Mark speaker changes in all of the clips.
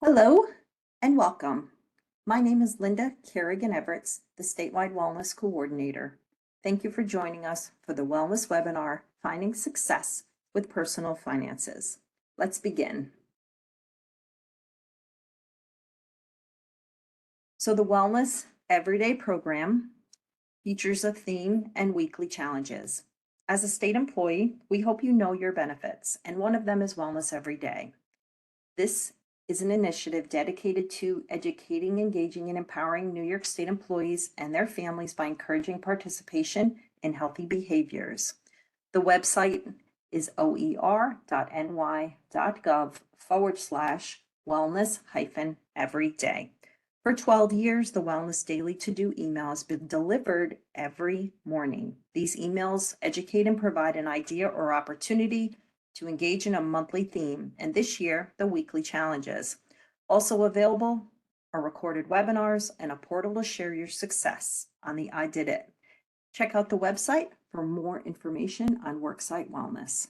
Speaker 1: Hello and welcome. My name is Linda Kerrigan-Everett, the Statewide Wellness Coordinator. Thank you for joining us for the Wellness webinar, Finding Success with Personal Finances. Let's begin. So the Wellness Everyday program features a theme and weekly challenges. As a state employee, we hope you know your benefits, and one of them is Wellness Every Day. This is an initiative dedicated to educating, engaging, and empowering New York State employees and their families by encouraging participation in healthy behaviors. The website is oer.ny.gov/wellness-everyday. For 12 years, the Wellness Daily To-Do email has been delivered every morning. These emails educate and provide an idea or opportunity to engage in a monthly theme, and this year, the weekly challenges. Also available are recorded webinars and a portal to share your success on the I Did It. Check out the website for more information on worksite wellness.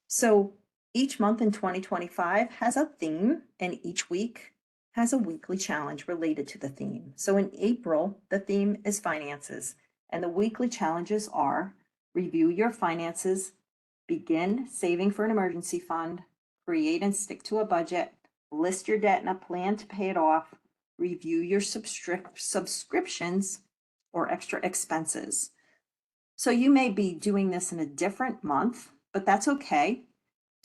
Speaker 1: So each month in 2025 has a theme, and each week has a weekly challenge related to the theme. So in April, the theme is finances, and the weekly challenges are review your finances, begin saving for an emergency fund, create and stick to a budget, list your debt and a plan to pay it off, review your subscriptions or extra expenses. So you may be doing this in a different month, but that's okay.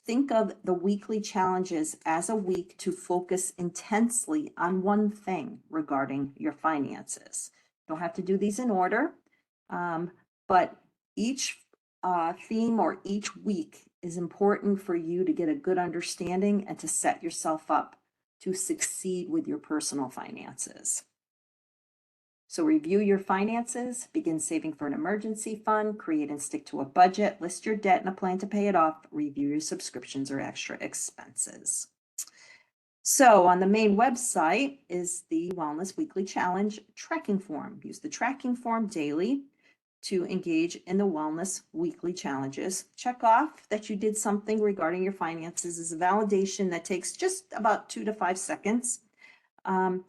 Speaker 1: Think of the weekly challenges as a week to focus intensely on one thing regarding your finances. You don't have to do these in order, but each theme or each week is important for you to get a good understanding and to set yourself up to succeed with your personal finances. So review your finances, begin saving for an emergency fund, create and stick to a budget, list your debt and a plan to pay it off, review your subscriptions or extra expenses. So on the main website is the Wellness Weekly Challenge tracking form. Use the tracking form daily to engage in the Wellness Weekly Challenges. Check off that you did something regarding your finances is a validation that takes just about 2 to 5 seconds. A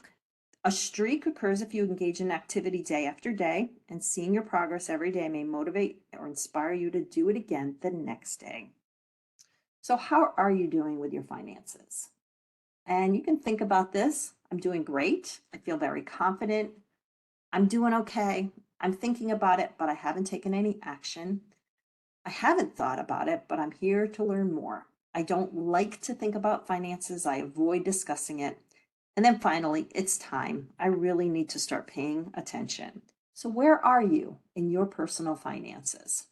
Speaker 1: streak occurs if you engage in activity day after day, and seeing your progress every day may motivate or inspire you to do it again the next day. So how are you doing with your finances? And you can think about this. I'm doing great. I feel very confident. I'm doing okay. I'm thinking about it, but I haven't taken any action. I haven't thought about it, but I'm here to learn more. I don't like to think about finances. I avoid discussing it. And then finally, it's time. I really need to start paying attention. So where are you in your personal finances?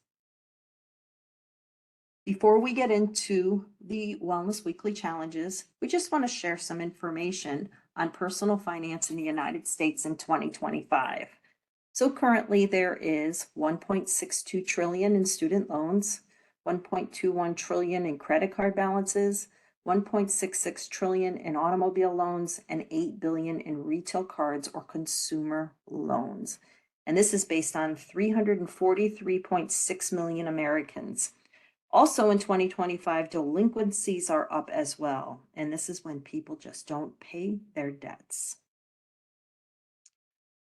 Speaker 1: Before we get into the Wellness Weekly Challenges, we just want to share some information on personal finance in the United States in 2025. So currently there is 1.62 trillion in student loans, 1.21 trillion in credit card balances, 1.66 trillion in automobile loans, and 8 billion in retail cards or consumer loans. And this is based on 343.6 million Americans. Also in 2025, delinquencies are up as well. And this is when people just don't pay their debts.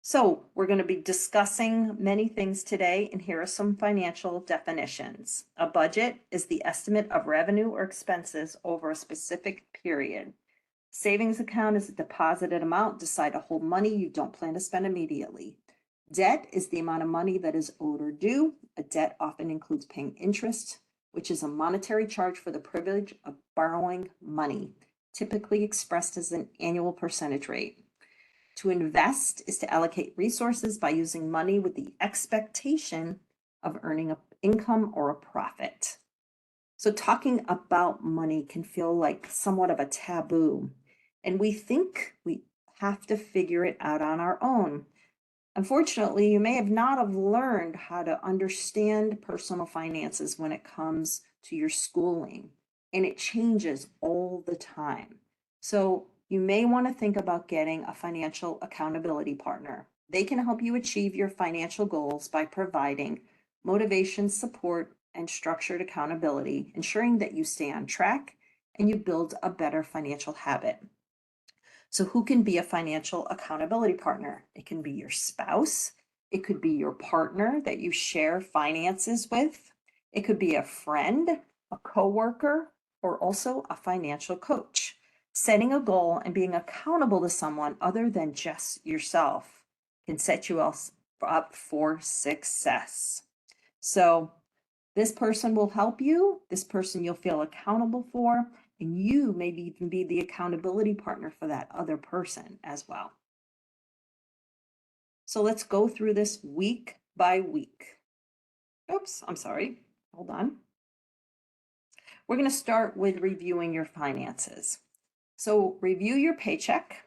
Speaker 1: So we're going to be discussing many things today, and here are some financial definitions. A budget is the estimate of revenue or expenses over a specific period. Savings account is a deposited amount decided to hold money you don't plan to spend immediately. Debt is the amount of money that is owed or due. A debt often includes paying interest, which is a monetary charge for the privilege of borrowing money, typically expressed as an annual percentage rate. To invest is to allocate resources by using money with the expectation of earning an income or a profit. So talking about money can feel like somewhat of a taboo, and we think we have to figure it out on our own. Unfortunately, you may have not have learned how to understand personal finances when it comes to your schooling, and it changes all the time. So you may want to think about getting a financial accountability partner. They can help you achieve your financial goals by providing motivation, support, and structured accountability, ensuring that you stay on track and you build a better financial habit. So who can be a financial accountability partner? It can be your spouse. It could be your partner that you share finances with. It could be a friend, a coworker, or also a financial coach. Setting a goal and being accountable to someone other than just yourself can set you up for success. So this person will help you. This person you'll feel accountable for, and you maybe even be the accountability partner for that other person as well. So let's go through this week by week. Oops, I'm sorry. Hold on. We're going to start with reviewing your finances. So review your paycheck.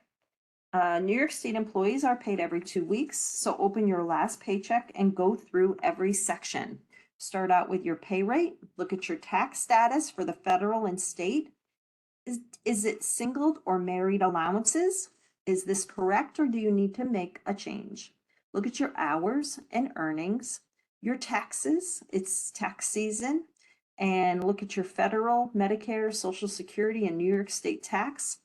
Speaker 1: New York State employees are paid every 2 weeks. So open your last paycheck and go through every section. Start out with your pay rate. Look at your tax status for the federal and state. Is it singled or married allowances? Is this correct, or do you need to make a change? Look at your hours and earnings, your taxes, it's tax season, and look at your federal, Medicare, Social Security, and New York State tax.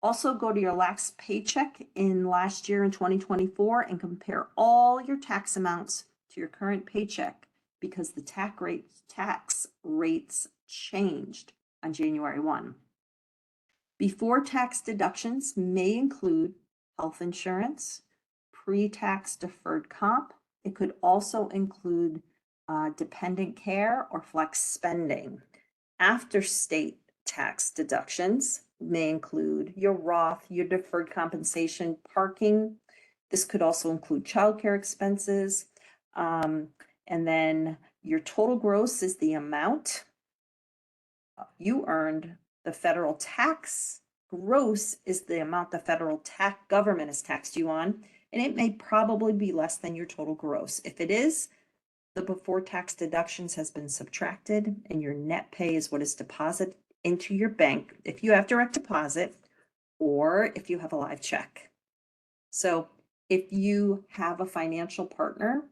Speaker 1: Also go to your last paycheck in last year in 2024 and compare all your tax amounts to your current paycheck, because the tax rates changed on January 1. Before tax deductions may include health insurance, pre-tax deferred comp. It could also include dependent care or flex spending. After state tax deductions may include your Roth, your deferred compensation, parking. This could also include childcare expenses. And then your total gross is the amount you earned. The federal tax gross is the amount the federal government has taxed you on, and it may probably be less than your total gross. If it is, the before tax deductions has been subtracted, and your net pay is what is deposited into your bank if you have direct deposit or if you have a live check. So if you have a financial partner,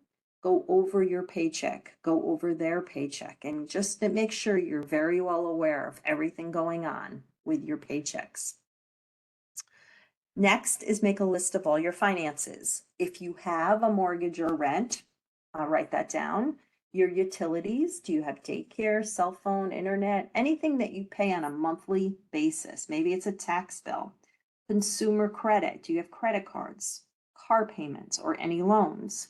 Speaker 1: go over your paycheck, go over their paycheck, and just to make sure you're very well aware of everything going on with your paychecks. Next is make a list of all your finances. If you have a mortgage or rent, write that down. Your utilities, do you have daycare, cell phone, internet, anything that you pay on a monthly basis? Maybe it's a tax bill. Consumer credit, do you have credit cards, car payments, or any loans?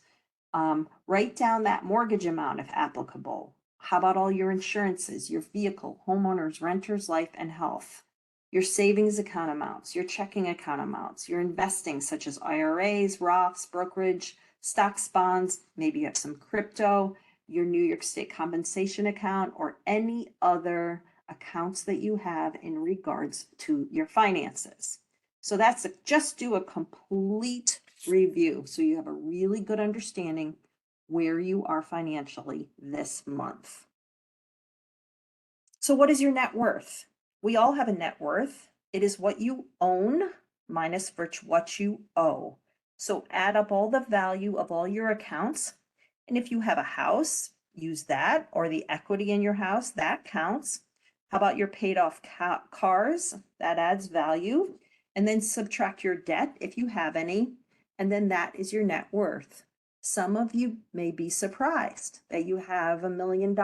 Speaker 1: Write down that mortgage amount if applicable. How about all your insurances, your vehicle, homeowners, renters, life, and health? Your savings account amounts, your checking account amounts, your investing such as IRAs, Roths, brokerage, stocks, bonds, maybe you have some crypto, your New York State compensation account, or any other accounts that you have in regards to your finances. So that's just do a complete review so you have a really good understanding where you are financially this month. So what is your net worth? We all have a net worth. It is what you own minus what you owe. So add up all the value of all your accounts. And if you have a house, use that, or the equity in your house, that counts. How about your paid off cars? That adds value. And then subtract your debt if you have any. And then that is your net worth. Some of you may be surprised that you have $1 million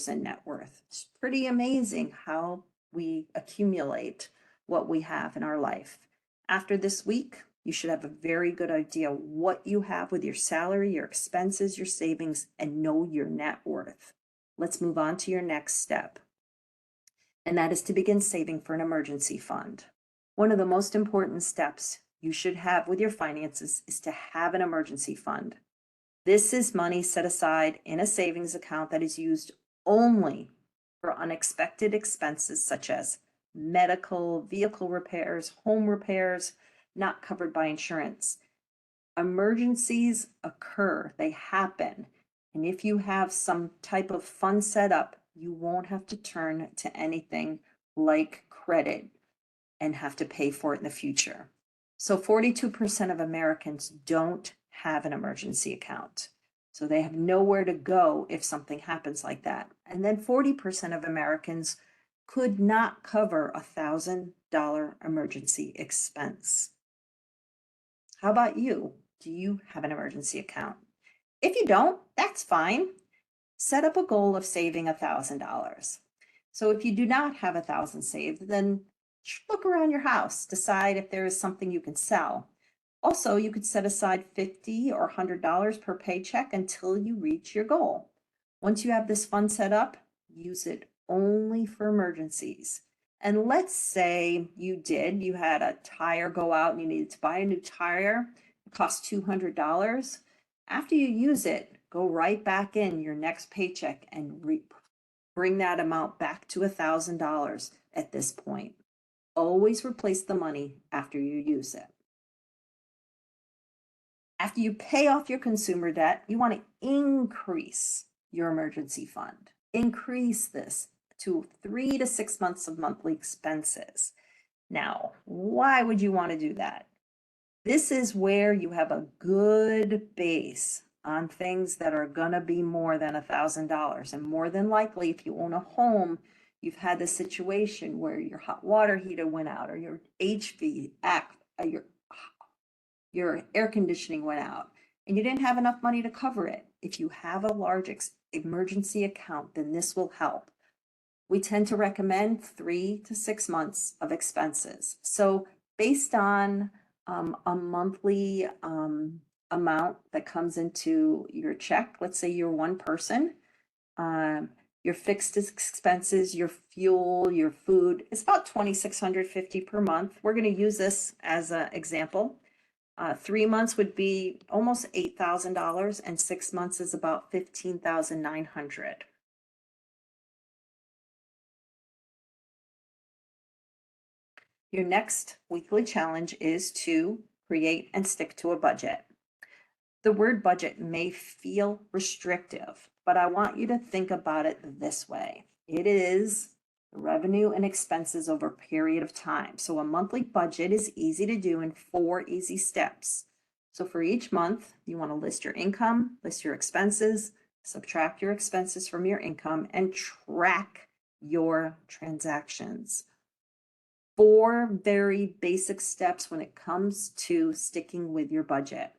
Speaker 1: in net worth. It's pretty amazing how we accumulate what we have in our life. After this week, you should have a very good idea what you have with your salary, your expenses, your savings, and know your net worth. Let's move on to your next step. And that is to begin saving for an emergency fund. One of the most important steps you should have with your finances is to have an emergency fund. This is money set aside in a savings account that is used only for unexpected expenses such as medical, vehicle repairs, home repairs, not covered by insurance. Emergencies occur, they happen. And if you have some type of fund set up, you won't have to turn to anything like credit and have to pay for it in the future. So 42% of Americans don't have an emergency account. So they have nowhere to go if something happens like that. And then 40% of Americans could not cover $1,000 emergency expense. How about you? Do you have an emergency account? If you don't, that's fine. Set up a goal of saving $1,000. So if you do not have 1,000 saved, then look around your house, decide if there is something you can sell. Also, you could set aside $50 or $100 per paycheck until you reach your goal. Once you have this fund set up, use it only for emergencies. And let's say you had a tire go out and you needed to buy a new tire. It cost $200. After you use it, go right back in your next paycheck and bring that amount back to $1,000 at this point. Always replace the money after you use it. After you pay off your consumer debt, you want to increase your emergency fund. Increase this to 3 to 6 months of monthly expenses. Now, why would you want to do that? This is where you have a good base on things that are going to be more than $1,000. And more than likely, if you own a home, you've had the situation where your hot water heater went out, or your your air conditioning went out, and you didn't have enough money to cover it. If you have a large emergency account, then this will help. We tend to recommend 3 to 6 months of expenses. So based on a monthly amount that comes into your check, let's say you're one person, your fixed expenses, your fuel, your food, it's about $2,650 per month. We're going to use this as an example. 3 months would be almost $8,000, and 6 months is about $15,900. Your next weekly challenge is to create and stick to a budget. The word budget may feel restrictive, but I want you to think about it this way. It is revenue and expenses over a period of time. So a monthly budget is easy to do in 4 easy steps. So for each month, you want to list your income, list your expenses, subtract your expenses from your income, and track your transactions. 4 very basic steps when it comes to sticking with your budget.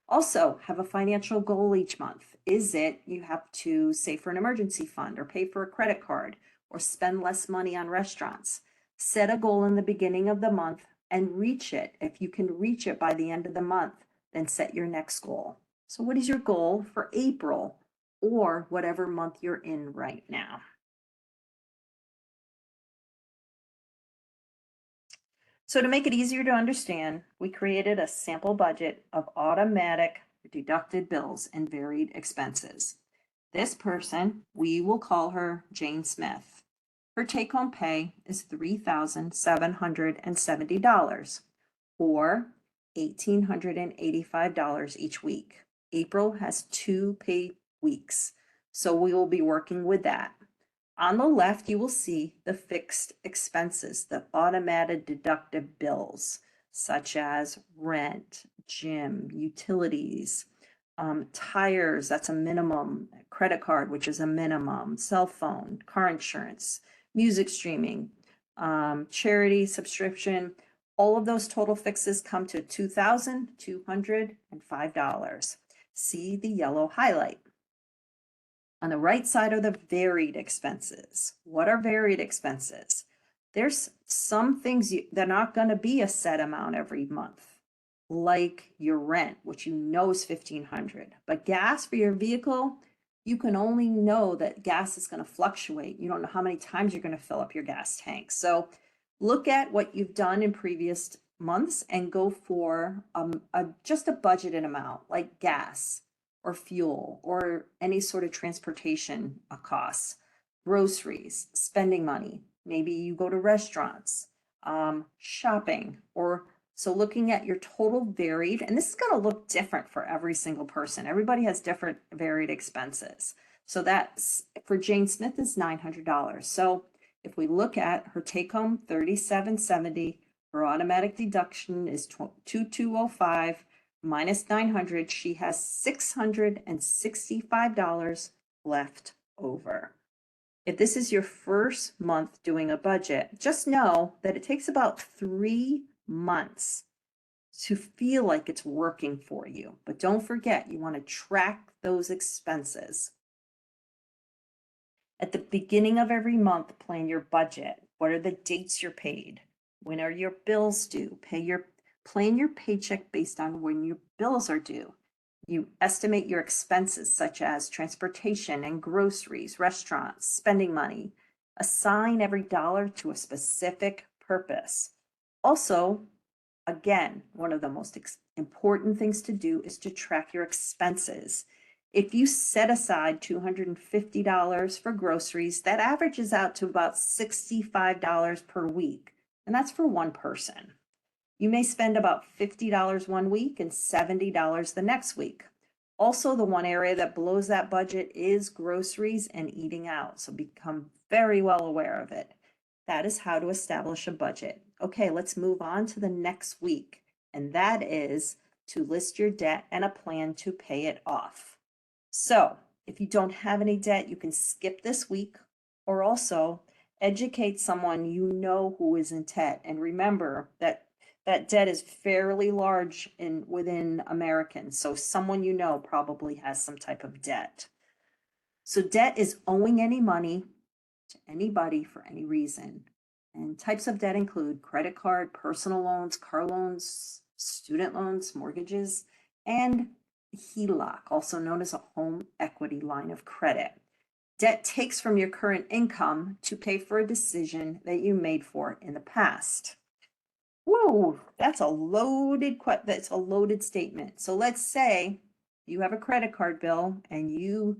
Speaker 1: Also, have a financial goal each month. Is it you have to save for an emergency fund, or pay for a credit card, or spend less money on restaurants? Set a goal in the beginning of the month and reach it. If you can reach it by the end of the month, then set your next goal. So what is your goal for April, or whatever month you're in right now? So to make it easier to understand, we created a sample budget of automatic deducted bills and varied expenses. This person, we will call her Jane Smith. Her take-home pay is $3,770, or $1,885 each week. April has 2 pay weeks, so we will be working with that. On the left, you will see the fixed expenses, the automated deducted bills, such as rent, gym, utilities, tires, that's a minimum, credit card, which is a minimum, cell phone, car insurance, music streaming, charity subscription. All of those total fixes come to $2,205. See the yellow highlight. On the right side are the varied expenses. What are varied expenses? There's some things that are not going to be a set amount every month, like your rent, which you know is $1,500. But gas for your vehicle, you can only know that gas is going to fluctuate. You don't know how many times you're going to fill up your gas tank. So look at what you've done in previous months and go for just a budgeted amount, like gas or fuel or any sort of transportation costs, groceries, spending money. Maybe you go to restaurants, shopping, or so looking at your total varied, and this is going to look different for every single person. Everybody has different varied expenses. So that's for Jane Smith is $900. So if we look at her take home, $3,770, her automatic deduction is $2,205 minus $900. She has $665 left over. If this is your first month doing a budget, just know that it takes about 3 months to feel like it's working for you. But don't forget, you want to track those expenses. At the beginning of every month, plan your budget. What are the dates you're paid? When are your bills due? Plan your paycheck based on when your bills are due. You estimate your expenses such as transportation and groceries, restaurants, spending money. Assign every dollar to a specific purpose. Also, again, one of the most important things to do is to track your expenses. If you set aside $250 for groceries, that averages out to about $65 per week, and that's for one person. You may spend about $50 one week and $70 the next week. Also, the one area that blows that budget is groceries and eating out, so become very well aware of it. That is how to establish a budget. Okay, let's move on to the next week, and that is to list your debt and a plan to pay it off. So if you don't have any debt, you can skip this week, or also educate someone you know who is in debt. And remember that debt is fairly large within Americans. So someone you know probably has some type of debt. So debt is owing any money to anybody for any reason. And types of debt include credit card, personal loans, car loans, student loans, mortgages, and HELOC, also known as a home equity line of credit. Debt takes from your current income to pay for a decision that you made for in the past. Whoa, that's a loaded statement. So let's say you have a credit card bill and you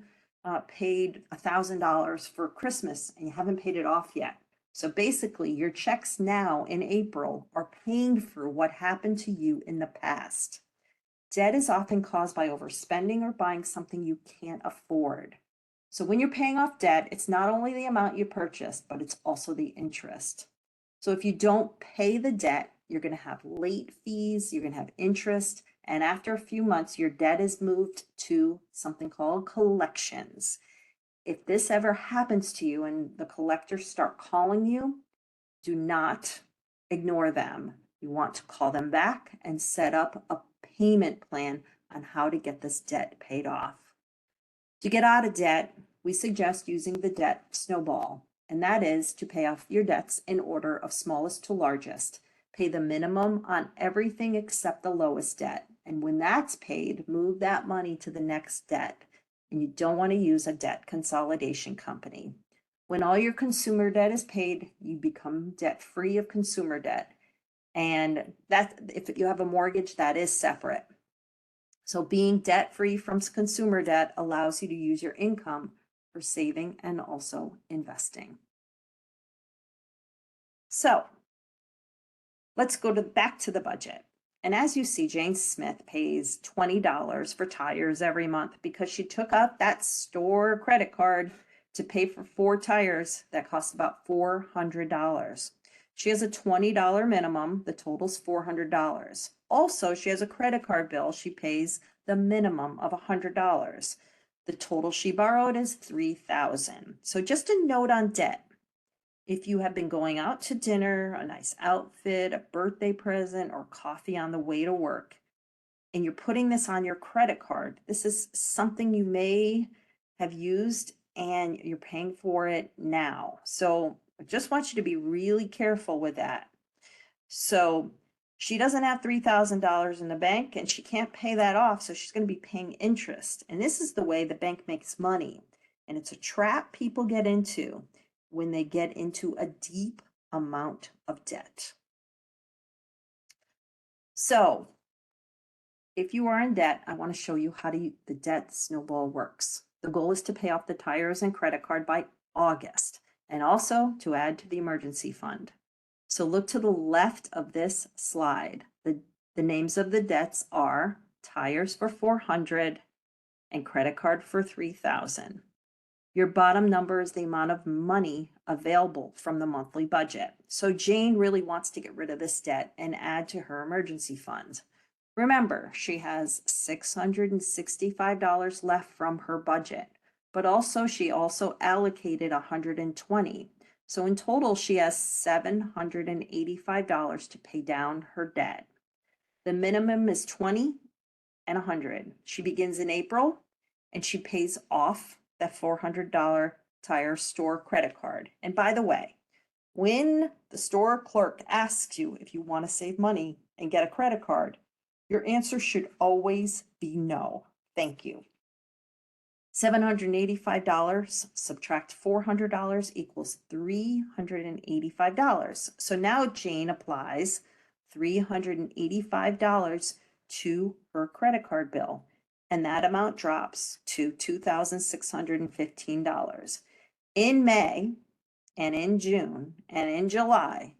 Speaker 1: paid $1,000 for Christmas and you haven't paid it off yet. So basically, your checks now in April are paying for what happened to you in the past. Debt is often caused by overspending or buying something you can't afford. So when you're paying off debt, it's not only the amount you purchased, but it's also the interest. So if you don't pay the debt, you're going to have late fees, you're going to have interest, and after a few months, your debt is moved to something called collections. If this ever happens to you and the collectors start calling you, do not ignore them. You want to call them back and set up a payment plan on how to get this debt paid off. To get out of debt, we suggest using the debt snowball, and that is to pay off your debts in order of smallest to largest. Pay the minimum on everything except the lowest debt. And when that's paid, move that money to the next debt. And you don't want to use a debt consolidation company. When all your consumer debt is paid, you become debt-free of consumer debt. And that, if you have a mortgage, that is separate. So being debt-free from consumer debt allows you to use your income for saving and also investing. So let's go back to the budget. And as you see, Jane Smith pays $20 for tires every month because she took out that store credit card to pay for 4 tires that cost about $400. She has a $20 minimum. The total's $400. Also, she has a credit card bill. She pays the minimum of $100. The total she borrowed is $3,000. So just a note on debt. If you have been going out to dinner, a nice outfit, a birthday present, or coffee on the way to work, and you're putting this on your credit card, this is something you may have used and you're paying for it now. So I just want you to be really careful with that. So she doesn't have $3,000 in the bank and she can't pay that off. So she's going to be paying interest. And this is the way the bank makes money. And it's a trap people get into when they get into a deep amount of debt. So if you are in debt, I want to show you how the debt snowball works. The goal is to pay off the tires and credit card by August, and also to add to the emergency fund. So look to the left of this slide. The names of the debts are tires for $400 and credit card for $3,000. Your bottom number is the amount of money available from the monthly budget. So Jane really wants to get rid of this debt and add to her emergency fund. Remember, she has $665 left from her budget. but also she also allocated 120. So in total, she has $785 to pay down her debt. The minimum is 20 and 100. She begins in April and she pays off that $400 tire store credit card. And by the way, when the store clerk asks you if you want to save money and get a credit card, your answer should always be no. Thank you. $785 subtract $400 equals $385. So now Jane applies $385 to her credit card bill, and that amount drops to $2,615. In May and in June and in July,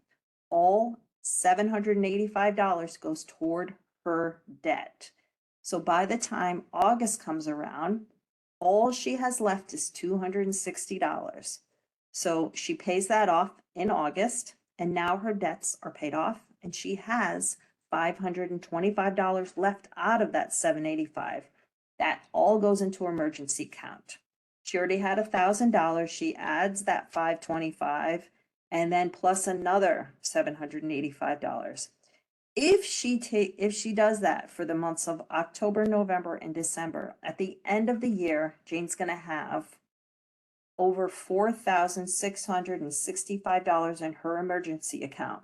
Speaker 1: all $785 goes toward her debt. So by the time August comes around, all she has left is $260. So she pays that off in August, and now her debts are paid off, and she has $525 left out of that $785. That all goes into her emergency account. She already had $1,000. She adds that $525 and then plus another $785. If she does that for the months of October, November, and December, at the end of the year, Jane's going to have over $4,665 in her emergency account.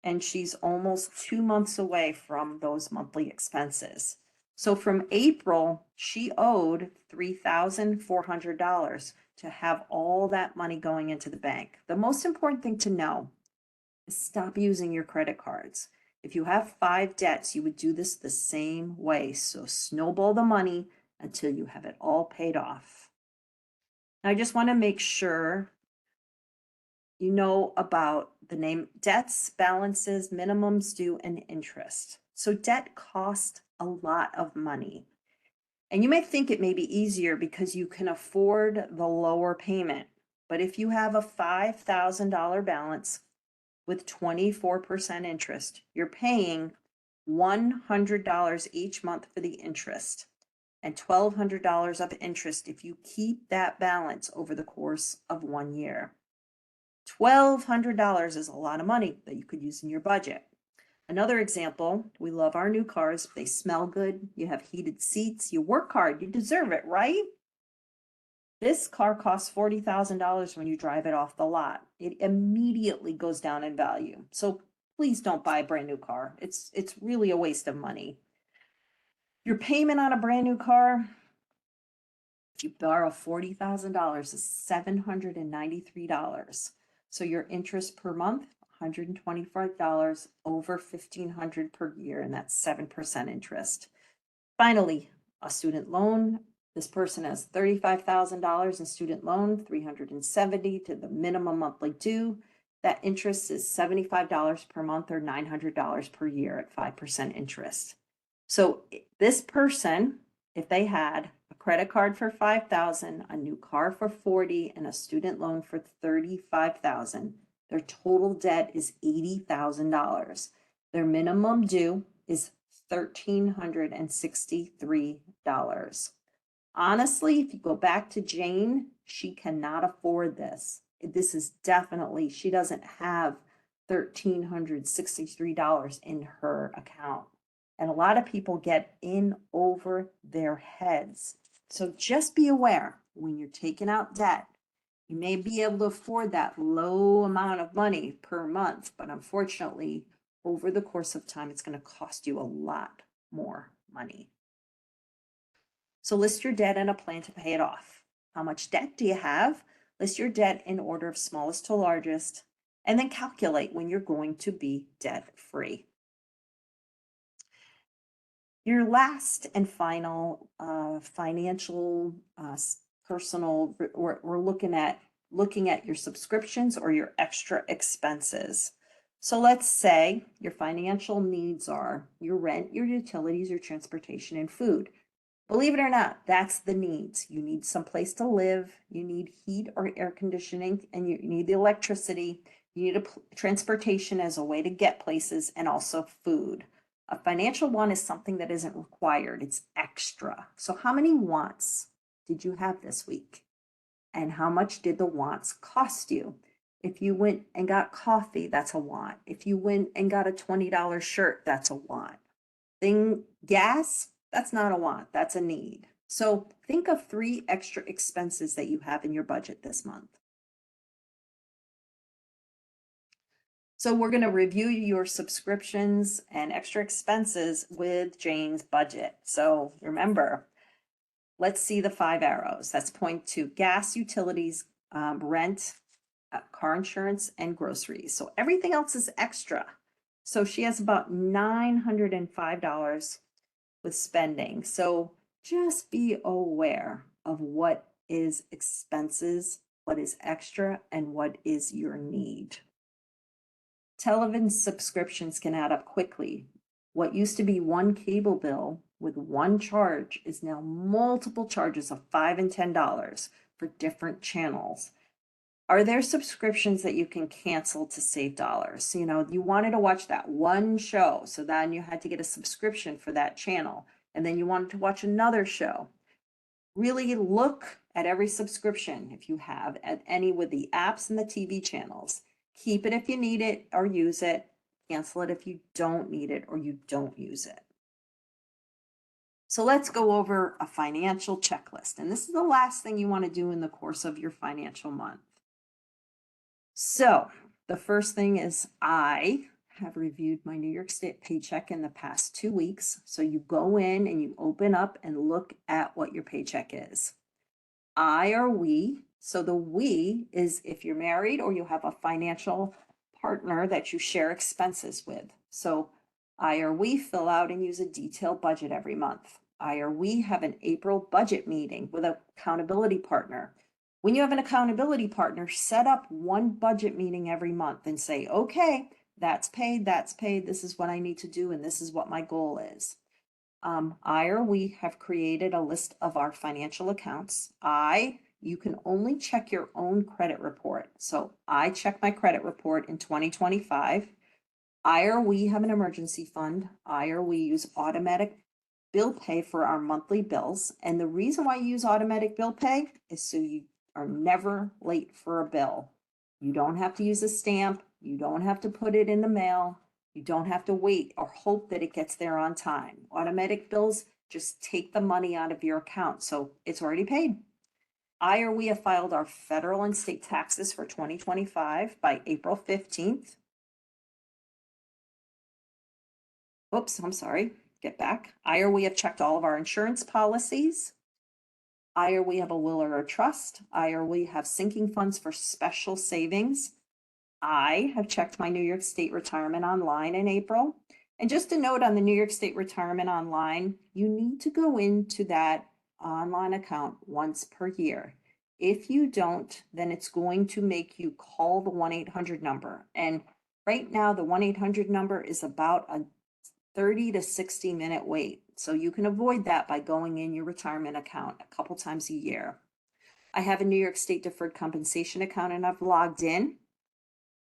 Speaker 1: And she's almost 2 months away from those monthly expenses. So from April, she owed $3,400 to have all that money going into the bank. The most important thing to know is stop using your credit cards. If you have 5 debts, you would do this the same way. So snowball the money until you have it all paid off. Now, I just want to make sure you know about the name debts, balances, minimums due, and interest. So debt costs a lot of money. And you may think it may be easier because you can afford the lower payment. But if you have a $5,000 balance with 24% interest, you're paying $100 each month for the interest and $1,200 of interest if you keep that balance over the course of 1 year. $1,200 is a lot of money that you could use in your budget. Another example, we love our new cars. They smell good. You have heated seats. You work hard. You deserve it, right? This car costs $40,000 when you drive it off the lot. It immediately goes down in value. So please don't buy a brand new car. It's really a waste of money. Your payment on a brand new car, if you borrow $40,000, is $793. So your interest per month, $125 over $1,500 per year, and that's 7% interest. Finally, a student loan. This person has $35,000 in student loan, $370 to the minimum monthly due. That interest is $75 per month or $900 per year at 5% interest. So this person, if they had a credit card for $5,000, a new car for $40,000, and a student loan for $35,000, their total debt is $80,000. Their minimum due is $1,363. Honestly, if you go back to Jane, she cannot afford this. This is definitely, she doesn't have $1,363 in her account. And a lot of people get in over their heads. So just be aware when you're taking out debt, you may be able to afford that low amount of money per month, but unfortunately, over the course of time, it's going to cost you a lot more money. So list your debt and a plan to pay it off. How much debt do you have? List your debt in order of smallest to largest, and then calculate when you're going to be debt-free. Your last and final financial, personal, we're looking at your subscriptions or your extra expenses. So let's say your financial needs are your rent, your utilities, your transportation, and food. Believe it or not, that's the needs. You need some place to live, you need heat or air conditioning, and you need the electricity. You need transportation as a way to get places, and also food. A financial one is something that isn't required, it's extra. So how many wants did you have this week? And how much did the wants cost you? If you went and got coffee, that's a want. If you went and got a $20 shirt, that's a want. Gas, that's not a want, that's a need. So think of 3 extra expenses that you have in your budget this month. So we're going to review your subscriptions and extra expenses with Jane's budget. So remember, let's see the 5 arrows. That's point to gas, utilities, rent, car insurance, and groceries. So everything else is extra. So she has about $905 with spending. So just be aware of what is expenses, what is extra, and what is your need. Television subscriptions can add up quickly. What used to be one cable bill with one charge is now multiple charges of $5 and $10 for different channels. Are there subscriptions that you can cancel to save dollars? You know, you wanted to watch that one show, so then you had to get a subscription for that channel, and then you wanted to watch another show. Really look at every subscription if you have at any with the apps and the TV channels. Keep it if you need it or use it. Cancel it if you don't need it or you don't use it. So let's go over a financial checklist. And this is the last thing you want to do in the course of your financial month. So the first thing is I have reviewed my New York State paycheck in the past 2 weeks. So you go in and you open up and look at what your paycheck is. I or we. So the we is if you're married or you have a financial partner that you share expenses with. So I or we fill out and use a detailed budget every month. I or we have an April budget meeting with an accountability partner. When you have an accountability partner, set up one budget meeting every month and say, okay, that's paid, this is what I need to do, and this is what my goal is. I or we have created a list of our financial accounts. You can only check your own credit report. So I check my credit report in 2025. I or we have an emergency fund. I or we use automatic bill pay for our monthly bills. And the reason why you use automatic bill pay is so you are never late for a bill. You don't have to use a stamp. You don't have to put it in the mail. You don't have to wait or hope that it gets there on time. Automatic bills just take the money out of your account. So it's already paid. I or we have filed our federal and state taxes for 2025 by April 15th. Oops, I'm sorry. Get back. I or we have checked all of our insurance policies. I or we have a will or a trust. I or we have sinking funds for special savings. I have checked my New York State retirement online in April. And just a note on the New York State retirement online, you need to go into that online account once per year. If you don't, then it's going to make you call the 1-800 number. And right now, the 1-800 number is about a 30 to 60 minute wait. So you can avoid that by going in your retirement account a couple times a year. I have a New York State deferred compensation account and I've logged in.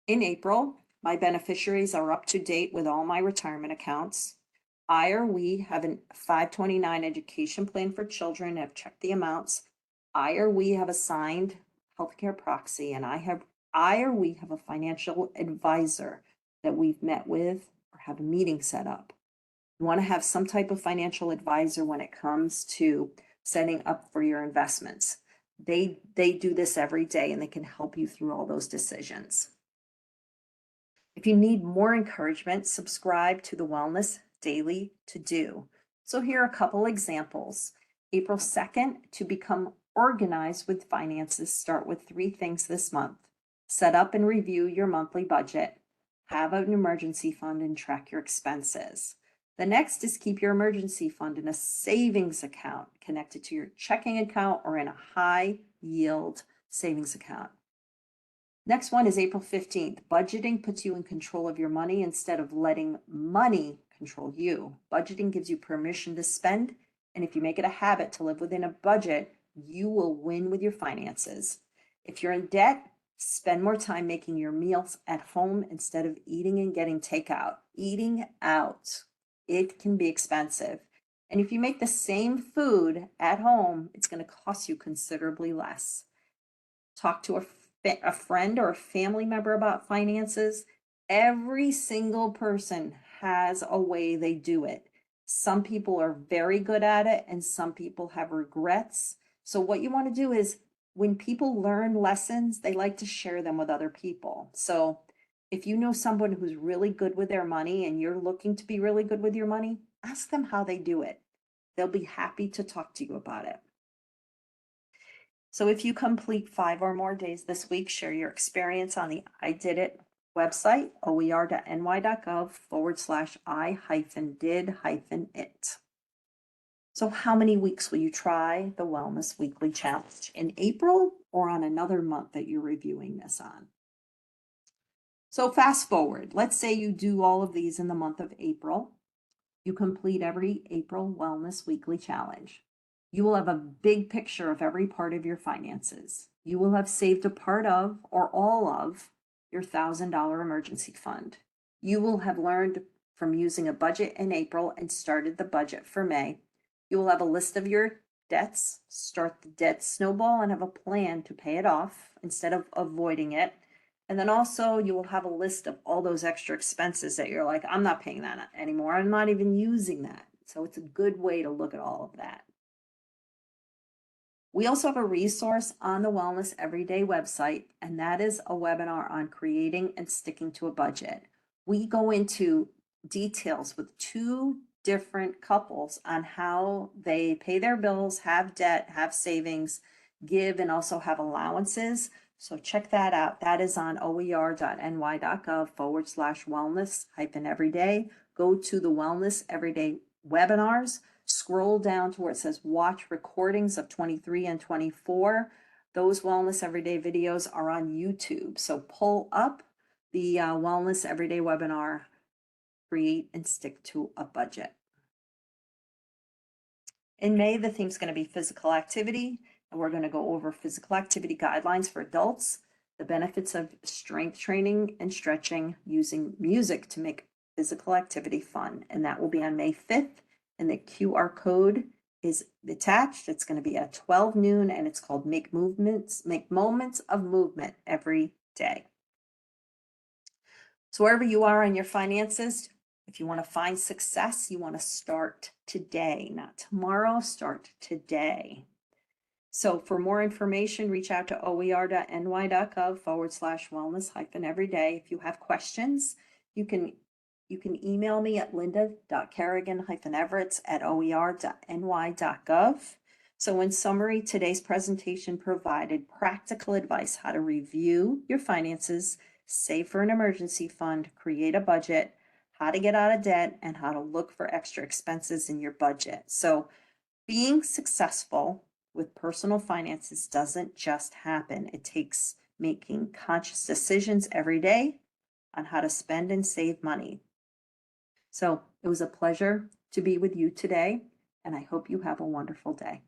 Speaker 1: In April, my beneficiaries are up to date with all my retirement accounts. I or we have a 529 education plan for children. I've checked the amounts. I or we have a signed healthcare proxy, and I or we have a financial advisor that we've met with or have a meeting set up. You want to have some type of financial advisor when it comes to setting up for your investments. They do this every day and they can help you through all those decisions. If you need more encouragement, subscribe to the WellNYS Daily To Do. So here are a couple examples. April 2nd, to become organized with finances, start with 3 things this month. Set up and review your monthly budget, have an emergency fund, and track your expenses. The next is keep your emergency fund in a savings account connected to your checking account or in a high yield savings account. Next one is April 15th. Budgeting puts you in control of your money instead of letting money control you. Budgeting gives you permission to spend, and if you make it a habit to live within a budget, you will win with your finances. If you're in debt, spend more time making your meals at home instead of eating and getting takeout. Eating out, it can be expensive. And if you make the same food at home, it's going to cost you considerably less. Talk to a friend or a family member about finances. Every single person has a way they do it. Some people are very good at it and some people have regrets. So what you want to do is when people learn lessons, they like to share them with other people. So if you know someone who's really good with their money and you're looking to be really good with your money, ask them how they do it. They'll be happy to talk to you about it. So if you complete 5 or more days this week, share your experience on the I Did It website, oer.ny.gov/I-did-it. So how many weeks will you try the Wellness Weekly Challenge? In April or on another month that you're reviewing this on? So fast forward, let's say you do all of these in the month of April. You complete every April Wellness Weekly Challenge. You will have a big picture of every part of your finances. You will have saved a part of or all of your $1,000 emergency fund. You will have learned from using a budget in April and started the budget for May. You will have a list of your debts, start the debt snowball, and have a plan to pay it off instead of avoiding it. And then also you will have a list of all those extra expenses that you're like, I'm not paying that anymore. I'm not even using that. So it's a good way to look at all of that. We also have a resource on the Wellness Everyday website, and that is a webinar on creating and sticking to a budget. We go into details with 2 different couples on how they pay their bills, have debt, have savings, give, and also have allowances. So check that out. That is on oer.ny.gov/wellness-everyday. Go to the Wellness Everyday webinars. Scroll down to where it says watch recordings of 23 and 24. Those Wellness Everyday videos are on YouTube. So pull up the Wellness Everyday webinar, create and stick to a budget. In May, the theme is going to be physical activity, and we're going to go over physical activity guidelines for adults, the benefits of strength training and stretching using music to make physical activity fun. And that will be on May 5th. And the QR code is attached. It's going to be at 12 noon, and it's called Make Moments of Movement Every Day. So wherever you are in your finances, if you want to find success, you want to start today, not tomorrow, start today. So for more information, reach out to oer.ny.gov/wellness-everyday. If you have questions, you can email me at linda.kerrigan-everetts@oer.ny.gov. So in summary, today's presentation provided practical advice how to review your finances, save for an emergency fund, create a budget, how to get out of debt, and how to look for extra expenses in your budget. So being successful with personal finances doesn't just happen. It takes making conscious decisions every day on how to spend and save money. So it was a pleasure to be with you today, and I hope you have a wonderful day.